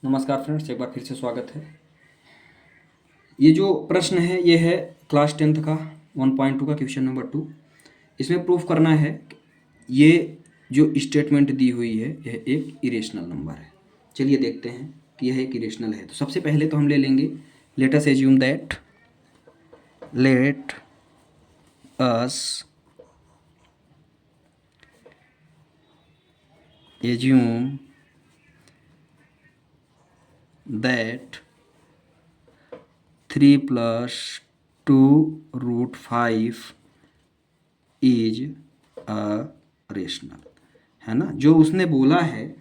नमस्कार फ्रेंड्स, एक बार फिर से स्वागत है। ये जो प्रश्न है ये है क्लास 10th का 1.2 का क्वेश्चन नंबर 2। इसमें प्रूफ करना है कि ये जो स्टेटमेंट दी हुई है यह एक इरेशनल नंबर है। चलिए देखते हैं कि यह एक इरेशनल है। तो सबसे पहले तो हम ले लेंगे, let us assume that, let us assume that 3 + 2√5 is a rational, है ना। जो उसने बोला है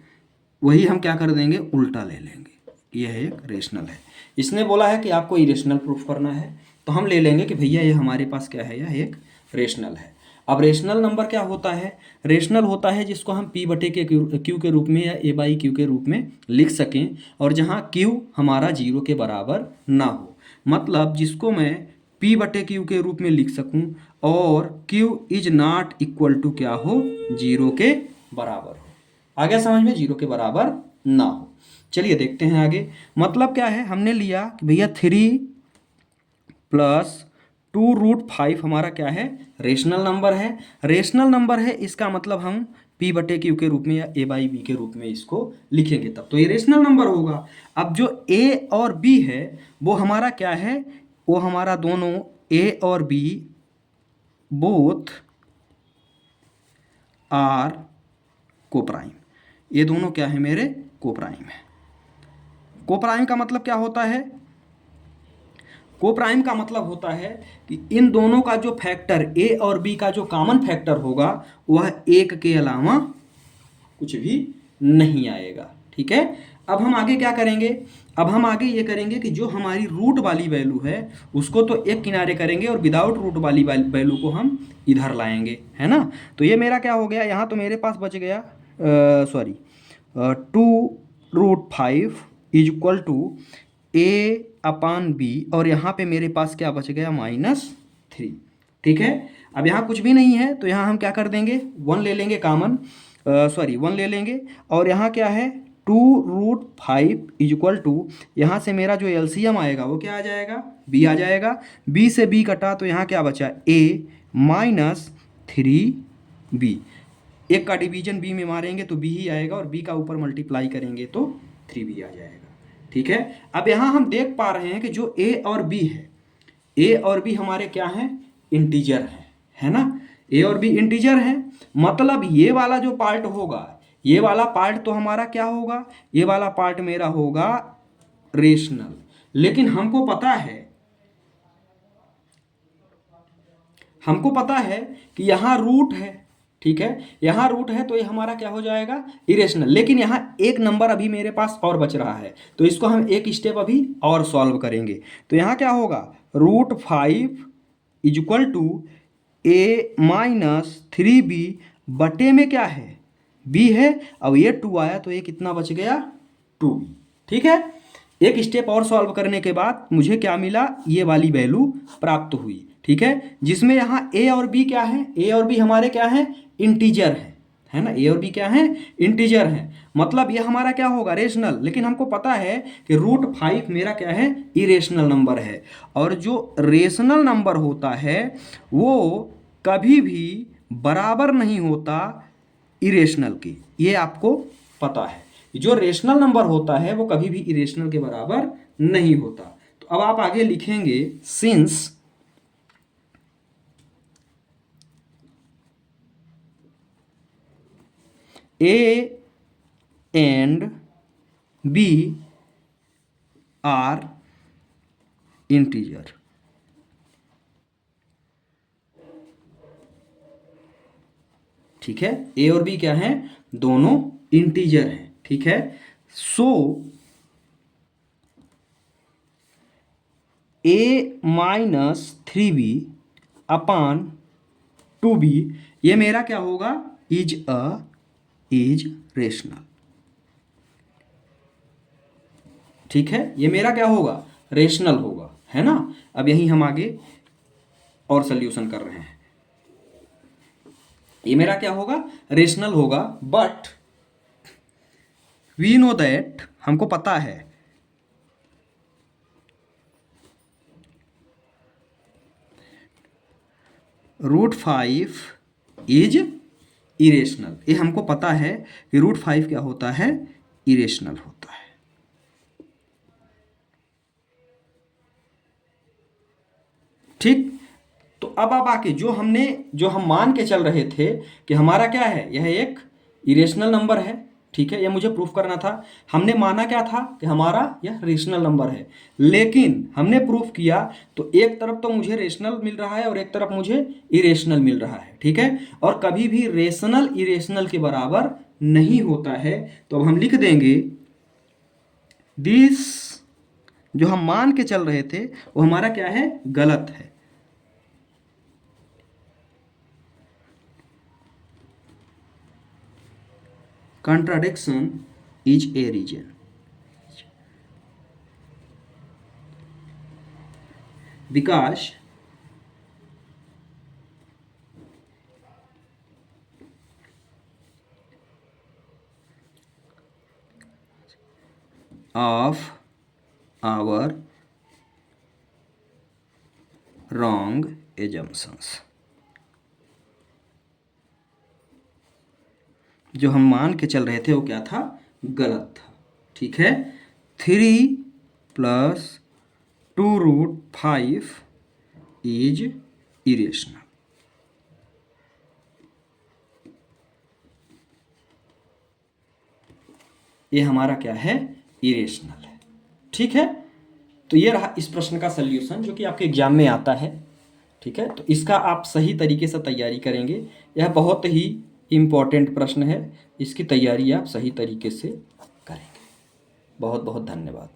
वही हम क्या कर देंगे, उल्टा ले लेंगे। यह एक रेशनल है। इसने बोला है कि आपको इरेशनल प्रूफ करना है, तो हम ले लेंगे कि भैया ये हमारे पास क्या है, यह एक रेशनल है। अब रेशनल नंबर क्या होता है? रेशनल होता है जिसको हम p बटे के क्यू के रूप में या a बाई क्यू के रूप में लिख सकें, और जहाँ q हमारा 0 के बराबर ना हो। मतलब जिसको मैं p बटे क्यू के रूप में लिख सकूं और q is not equal to क्या हो, 0 के बराबर हो। आगे समझ में, 0 के बराबर ना हो। चलिए देखते हैं आगे। मतलब क्या है, हमने लिया कि भैया 3 + 2√5 हमारा क्या है, रेशनल नंबर है। रेशनल नंबर है, इसका मतलब हम p बटे क्यू के रूप में या a बाई बी के रूप में इसको लिखेंगे, तब तो ये रेशनल नंबर होगा। अब जो a और b है वो हमारा क्या है, वो हमारा दोनों a और b बोथ आर कोप्राइम। ये दोनों क्या है, मेरे कोप्राइम है। कोप्राइम का मतलब क्या होता है? कोप्राइम का मतलब होता है कि इन दोनों का जो फैक्टर a और b का जो कॉमन फैक्टर होगा वह 1 के अलावा कुछ भी नहीं आएगा। ठीक है। अब हम आगे क्या करेंगे? अब हम आगे ये करेंगे कि जो हमारी रूट वाली वैल्यू है उसको तो एक किनारे करेंगे और विदाउट रूट वाली वैल्यू को हम इधर लाएंगे, है ना। तो ये मेरा क्या हो गया, यहाँ तो मेरे पास बच गया 2√5 इज इक्वल टू a/b, और यहाँ पे मेरे पास क्या बच गया, -3। ठीक है। अब यहाँ कुछ भी नहीं है तो यहाँ हम क्या कर देंगे, 1 ले लेंगे कॉमन, 1 ले लेंगे, और यहाँ क्या है 2√5 इज इक्वल टू, यहाँ से मेरा जो एलसीएम आएगा वो क्या आ जाएगा, b आ जाएगा। b से b कटा तो यहाँ क्या बचा, a -3b। एक का डिवीजन b में मारेंगे तो b ही आएगा, और b का ऊपर मल्टीप्लाई करेंगे तो 3b आ जाएगा। ठीक है। अब यहाँ हम देख पा रहे हैं कि जो a और b है, a और b हमारे क्या हैं, इंटीजर हैं, है ना। a और b इंटीजर हैं, मतलब ये वाला जो पार्ट होगा, ये वाला पार्ट तो हमारा क्या होगा, ये वाला पार्ट मेरा होगा रेशनल। लेकिन हमको पता है कि यहाँ रूट है। ठीक है, यहाँ रूट है तो ये हमारा क्या हो जाएगा, इरेशनल। लेकिन यहाँ एक नंबर अभी मेरे पास और बच रहा है, तो इसको हम एक स्टेप अभी और सॉल्व करेंगे। तो यहाँ क्या होगा, √5 is equal to a -3b बटे में क्या है, b है। अब ये 2 आया तो ये कितना बच गया, 2b। ठीक है। एक स्टेप और सॉल्व करने के बाद मुझे क्या मिला, ये वाली वैल्यू प्राप्त हुई। ठीक है, जिसमें यहाँ a और b क्या है, a और b हमारे क्या है, इंटीजर है ना। a और b क्या है, इंटीजर है। मतलब ये हमारा क्या होगा, रेशनल। लेकिन हमको पता है कि √5 मेरा क्या है, इरेशनल नंबर है। और जो रेशनल नंबर होता है वो कभी भी बराबर नहीं होता इरेशनल के, ये आपको पता है। जो रेशनल नंबर होता है वो कभी भी इरेशनल के बराबर नहीं होता। तो अब आप आगे लिखेंगे, since A and B are integer। ठीक है, A और B क्या हैं, दोनों इंटीजर हैं। ठीक है। सो A -3b अपान 2b, ये मेरा क्या होगा, इज रेशनल। ठीक है, ये मेरा क्या होगा, रेशनल होगा, है ना। अब यही हम आगे और सॉल्यूशन कर रहे हैं। ये मेरा क्या होगा, रेशनल होगा, बट वी नो दैट, हमको पता है, √5 इज इरेशनल। ये हमको पता है कि √5 क्या होता है, इरेशनल होता है। ठीक, तो अब आके जो हम मान के चल रहे थे कि हमारा क्या है, यह एक इरेशनल नंबर है। ठीक है, यह मुझे प्रूफ करना था। हमने माना क्या था कि हमारा यह रेशनल नंबर है, लेकिन हमने प्रूफ किया तो एक तरफ तो मुझे रेशनल मिल रहा है और एक तरफ मुझे इरेशनल मिल रहा है। ठीक है, और कभी भी रेशनल इरेशनल के बराबर नहीं होता है। तो अब हम लिख देंगे दिस, जो हम मान के चल रहे थे वो हमारा क्या है, गलत है। Contradiction is a reason because of our wrong assumptions। जो हम मान के चल रहे थे वो क्या था, गलत था। ठीक है, 3 + 2√5 इज इरेशनल। ये हमारा क्या है, इरेशनल है। ठीक है, तो ये रहा इस प्रश्न का सल्यूशन जो कि आपके एग्जाम में आता है। ठीक है, तो इसका आप सही तरीके से तैयारी करेंगे। यह बहुत ही इम्पोर्टेंट प्रश्न है, इसकी तैयारी आप सही तरीके से करेंगे। बहुत बहुत धन्यवाद।